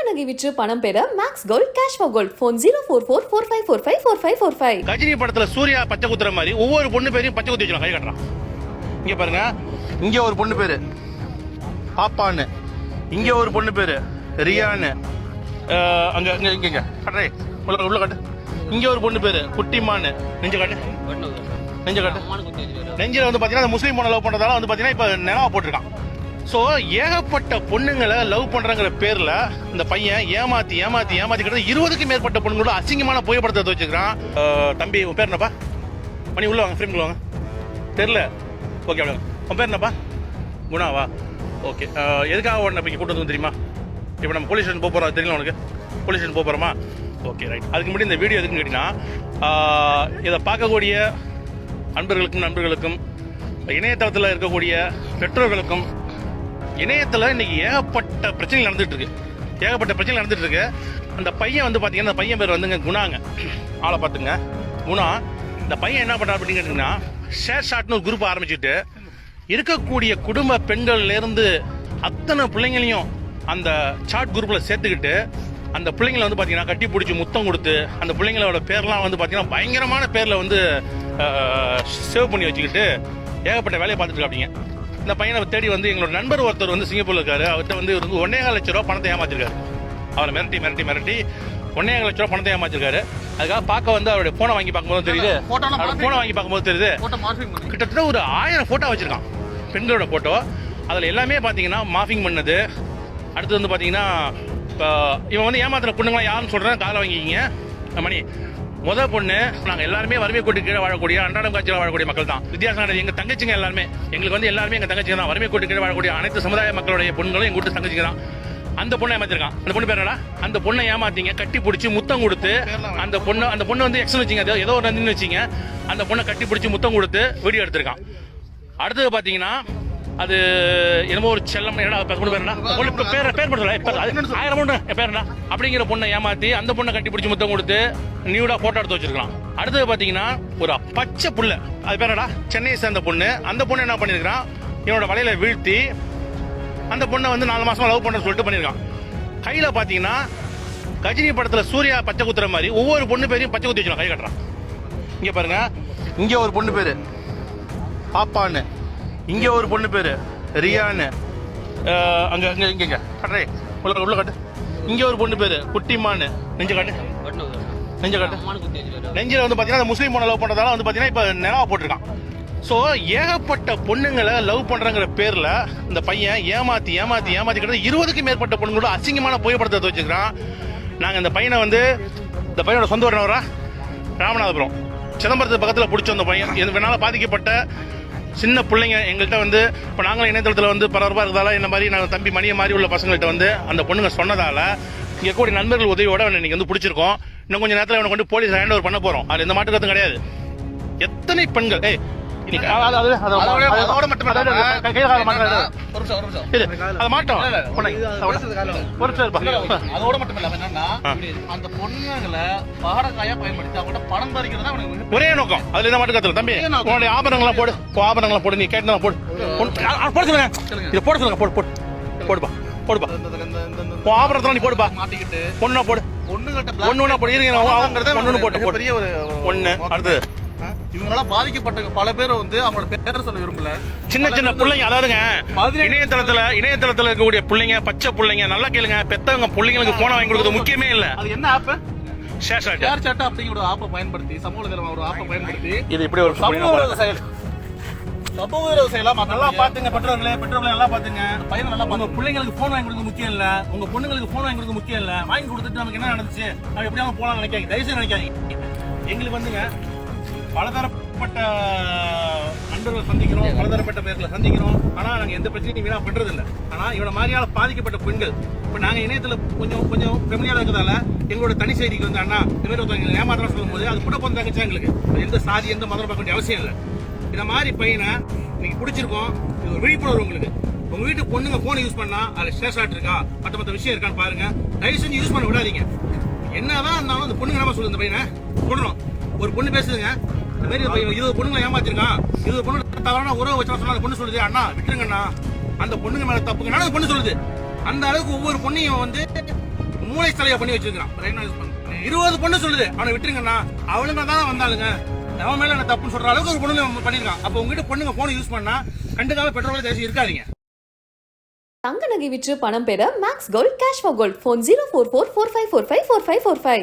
நகை விற்று பணம் பெற Max gold cash for gold phone 04445454545. Ghajini படத்துல சூர்யா பச்சை குத்துற மாதிரி ஒவ்வொரு பொண்ணு பேரையும் பச்சை குத்தி வச்சிருக்கான். கை கட்டுறான். இங்க பாருங்க, இங்க ஒரு பொண்ணு பேரு பாப்பான்னு, இங்க ஒரு பொண்ணு பேரு ரியான்னு, அங்க இங்க இங்க கட்டுறே உள்ள காட்டு. இங்க ஒரு பொண்ணு பேரு குட்டிமான்னு, நெஞ்ச காட்டு, நெஞ்ச காட்டு. நெஞ்சில வந்து பாத்தீங்கன்னா முஸ்லீம் பொண்ணை லவ் பண்றதால வந்து பாத்தீங்கன்னா இப்ப நிலவா போட்டிருக்கான். ஸோ ஏகப்பட்ட பொண்ணுங்களை லவ் பண்றங்கிற பேர்ல இந்த பையன் ஏமாத்தி ஏமாத்தி ஏமாத்தி கிட்ட 20க்கும் மேற்பட்ட பொண்ணுங்களோட அசிங்கமான புகைப்படத்தை வச்சுக்கிறான். தம்பி உன் பேர் என்னப்பா? மணி உள்ள வாங்க, ஃப்ரேம் வாங்க. தெரியல, ஓகே அவ்வளோ. உன் பேர் என்னப்பா? குணாவா? ஓகே. எதுக்காக உடனே இப்போ கூட்டு வந்து தெரியுமா? இப்போ நம்ம போலீஸ் ஸ்டேஷன் போக போகிறோம், தெரியல உனக்கு? போலீஸ் ஸ்டேஷன் போக போகிறோமா? Okay right. அதுக்கு முன்னாடி இந்த வீடியோ எதுக்குன்னு கேட்டிங்கன்னா, இதை பார்க்கக்கூடிய அன்பர்களுக்கும் நண்பர்களுக்கும், இணையதளத்தில் இருக்கக்கூடிய பெற்றோர்களுக்கும், இணையத்தில் இன்னைக்கு ஏகப்பட்ட பிரச்சனை நடந்துட்டு இருக்கு. அந்த பையன் வந்து பார்த்தீங்கன்னா, அந்த பையன் பேர் வந்துங்க குணாங்க. ஆளை பார்த்துங்க, குணா. இந்த பையன் என்ன பண்ணுறாரு அப்படின்னு கேட்டிங்கன்னா, ஷேர் ஷாட்னு ஒரு குரூப் ஆரம்பிச்சுட்டு இருக்கக்கூடிய குடும்ப பெண்கள்லேருந்து அத்தனை பிள்ளைங்களையும் அந்த சாட் குரூப்பில் சேர்த்துக்கிட்டு அந்த பிள்ளைங்களை வந்து பார்த்தீங்கன்னா கட்டி பிடிச்சி முத்தம் கொடுத்து அந்த பிள்ளைங்களோட பேர்லாம் வந்து பார்த்தீங்கன்னா பயங்கரமான பேரில் வந்து சேவ் பண்ணி வச்சுக்கிட்டு ஏகப்பட்ட வேலையை பார்த்துட்டு இருக்காங்க. இந்த பையனை தேடி வந்து எங்களோட நண்பர் ஒருத்தர் வந்து சிங்கப்பூர்ல இருக்காரு. அவர்கிட்ட வந்து 1.25 லட்ச ரூபா பணத்தை ஏமாத்திருக்காரு. அவரை மிரட்டி 1.25 லட்ச ரூபா பணத்தை ஏமாத்திருக்காரு. அதுக்காக பார்க்க வந்து அவருடைய போனை வாங்கி பார்க்கும்போது தெரியுது, கிட்டத்தட்ட ஒரு 1000 போட்டோ வச்சிருக்கான், பெண்களோட போட்டோ. அதில் எல்லாமே பார்த்தீங்கன்னா மாஃபிங் பண்ணது. அடுத்து வந்து பார்த்தீங்கன்னா இவன் வந்து ஏமாத்துற பொண்ணுங்களா யாருன்னு சொல்கிறேன், காலை வாங்கிக்கிங்க. மணி முதல் பொண்ணு, நாங்கள் எல்லாருமே வறுமை கோட்டு கீழே வாழக்கூடிய அன்றாடம் காட்சியில் வாழக்கூடிய மக்கள் தான். வித்தியாசம் எங்கள் தங்கச்சிங்க எல்லாருமே, எங்களுக்கு வந்து எல்லாருமே எங்கள் தங்கச்சிங்க தான். வறுமை கோட்டு கீழே வாழக்கூடிய அனைத்து சமுதாய மக்களுடைய பொண்ணுங்களும் எங்கள் வீட்டு தங்கச்சிங்க தான். அந்த பொண்ணை ஏமாத்திருக்கான். அந்த பொண்ணு பேர் என்னடா? அந்த பொண்ணை ஏமாத்திங்க, கட்டி பிடிச்சி முத்தம் கொடுத்து அந்த பொண்ணு வந்து எக்ஸன் வச்சிங்க, ஏதோ ஒரு நந்தின்னு வச்சிங்க. அந்த பொண்ணை கட்டி பிடிச்சி முத்தம் கொடுத்து வீடியோ எடுத்திருக்கான். அடுத்தது பார்த்தீங்கன்னா அது என்னமோ ஒரு செல்லம், என்னடா பொண்ணு பேர் என்ன? பேர் படுத்தல 1000 பொண்ணு பேர் என்ன அப்படிங்கிற பொண்ணை ஏமாத்தி அந்த பொண்ணை கட்டி பிடிச்சி முத்தம் கொடுத்து நியூடா போட்டோ எடுத்து வச்சிருக்கான். அடுத்தது பாத்தீங்கன்னா ஒரு பச்சை புள்ள, அது பேர் என்னடா? சென்னையை சேர்ந்த பொண்ணு. அந்த பொண்ணு என்ன பண்ணிருக்கான், இவனோட வலையில வீழ்த்தி அந்த பொண்ணை வந்து 4 மாசமா லவ் பண்ண சொல்லிட்டு பண்ணிருக்கான். கையில பாத்தீங்கன்னா கஜினி படத்துல சூர்யா பச்சை குத்துற மாதிரி ஒவ்வொரு பொண்ணு பேரையும் பச்சை குத்தி வச்சிருக்கான். கை கட்டுறான். இங்க பாருங்க, இங்க ஒரு பொண்ணு பேரு பாப்பான்னு, இங்க ஒரு பொண்ணு பேரு ரியான்னு, அங்க இங்க இங்க கட்டுறே உள்ள காட்டு. இங்க ஒரு பொண்ணு பேரு குட்டிமான்னு, நெஞ்ச காட்டு, நெஞ்ச காட்டு. நெஞ்சில வந்து பாத்தீங்கன்னா முஸ்லீம் பொண்ணை லவ் பண்றதால வந்து பாத்தீங்கன்னா இப்ப நிலவா போட்டிருக்கான். ஸோ ஏகப்பட்ட பொண்ணுங்களை லவ் பண்றங்கிற பேர்ல இந்த பையன் ஏமாத்தி ஏமாத்தி ஏமாத்தி கிட்ட 20க்கும் மேற்பட்ட பொண்ணுங்களோட அசிங்கமான புகைப்படத்தை வச்சுக்கிறான். நாங்க இந்த பையனை வந்து, இந்த பையனோட சொந்த ஊர்னவரா ராமநாதபுரம் சிதம்பரத்துக்கு பக்கத்தில் பிடிச்ச அந்த பையன் இதனால பாதிக்கப்பட்ட சின்ன பிள்ளைங்க எங்கள்கிட்ட வந்து இப்போ நாங்களும் இணையதளத்தில் வந்து பரபரப்பாக இருக்கிறதால இந்த மாதிரி நாங்கள் தம்பி மணியை மாதிரி உள்ள பசங்கள்கிட்ட வந்து அந்த பொண்ணுங்க சொன்னதால இங்கே கூடிய நண்பர்கள் உதவியோட இன்னைக்கு வந்து பிடிச்சிருக்கோம். இன்னும் கொஞ்சம் நேரத்தில் அவனை கொண்டு போலீஸ் ஹேண்ட் ஓவர் பண்ண போகிறோம். அது எந்த மாட்டுக்கத்தும் கிடையாது. எத்தனை பெண்கள் ஒரே நோக்கம். அதுல இந்த மாட்டுக்கத்துல தம்பி உன்னுடைய ஆபரணங்களை போடு, ஆபரணங்களை போடு, நீ கேட்டு போடு, போட சொல்லுங்க, இதை போட சொல்லுங்க, போடு போடு போடுப்பா, போடுப்பா, ஆபரணத்துல நீ போடுப்பா, பொண்ணா போடு, ஒண்ணு போடு, ஒண்ணு போட்டு பெரிய ஒரு ஒண்ணு. அடுத்தது இவங்களால பாதிக்கப்பட்ட பல பேர் வந்து அவங்களோட பேரை சொல்ல விரும்பல. சின்ன சின்ன பிள்ளைங்க, அதாவதுங்க இணையதளத்துல இருக்கக்கூடிய பிள்ளைங்க, பச்சை பிள்ளைங்க, நல்லா கேளுங்க, பெத்தவங்க பிள்ளைங்களுக்கு போன வாங்கி கொடுக்கிறது முக்கியமே இல்ல. அது என்ன ஆப்? ஷேர் சாட் அப்படிங்கிற ஆப்பை பயன்படுத்தி, சமூக வலைதளம் ஒரு ஆப்பை பயன்படுத்தி இது இப்படி ஒரு சமூக செயலா நல்லா பாத்துங்க. பெற்றோர்களே நல்லா பாத்துங்க. பையன் நல்லா பாருங்க. பிள்ளைங்களுக்கு போன் வாங்கி கொடுக்க முக்கியம் இல்ல, உங்க பொண்ணுங்களுக்கு போன் வாங்கி கொடுக்க முக்கியம் இல்ல. வாங்கி கொடுத்துட்டு நமக்கு என்ன நடந்துச்சு, நம்ம எப்படியாவது போலாம் நினைக்காங்க, தயவுசெய்து நினைக்காங்க. எங்களுக்கு வந்துங்க பலதரப்பட்ட நண்பர்கள் சந்திக்கிறோம், பலதரப்பட்ட பேர்களை சந்திக்கிறோம். ஆனா நாங்க எந்த பிரச்சனையும் வீணா பண்றது இல்லை. ஆனா இவனை மாதிரியால பாதிக்கப்பட்ட பெண்கள் இப்ப நாங்க இணையத்துல கொஞ்சம் ஃபெமிலியா இருக்கிறதால எங்களோட தனி செய்திக்கு வந்து அண்ணா இந்த மாதிரி ஒருத்தவங்க ஏமாத்திரம் சொல்லும் போது அது கூட போன தங்கச்சா எங்களுக்கு எந்த சாதி எந்த மதம் பார்க்க வேண்டிய அவசியம் இல்லை. இந்த மாதிரி பையனை இன்னைக்கு பிடிச்சிருக்கோம். இது ஒரு விழிப்புணர்வு உங்களுக்கு. உங்க வீட்டு பொண்ணுங்க போன் யூஸ் பண்ணா அதுல ஸ்டேஷன் இருக்கா, மற்ற விஷயம் இருக்கான்னு பாருங்க. தயவு செஞ்சு யூஸ் பண்ண விடாதீங்க. என்னதான் இருந்தாலும் அந்த பொண்ணுங்க என்ன சொல்லுது, இந்த பையனை கொள்ளணும். ஒரு பொண்ணு பேசுதுங்க, இந்த மாதிரி 20 பொண்ணுங்களை ஏமாத்திருக்கான், 20 பொண்ணு தவறான உறவு வச்சா சொன்னா அந்த பொண்ணு சொல்லுது, அண்ணா விட்டுருங்கண்ணா, அந்த பொண்ணுங்க மேல தப்புங்க அந்த பொண்ணு சொல்லுது. அந்த அளவுக்கு ஒவ்வொரு பொண்ணையும் வந்து மூளை தலையா பண்ணி வச்சிருக்கான். 20 பொண்ணு சொல்லுது அவனை விட்டுருங்கண்ணா, அவளுங்க தான் வந்தாளுங்க, அவன் மேல என்ன தப்புன்னு சொல்ற அளவுக்கு ஒரு பொண்ணு பண்ணிருக்கான். அப்ப உங்ககிட்ட பொண்ணுங்க போன் யூஸ் பண்ணா கண்டுக்காம பெட்ரோல் தேசி இருக்காதீங்க. தங்க நகை விற்று பணம் பெற Max gold cash for gold phone 04445454545.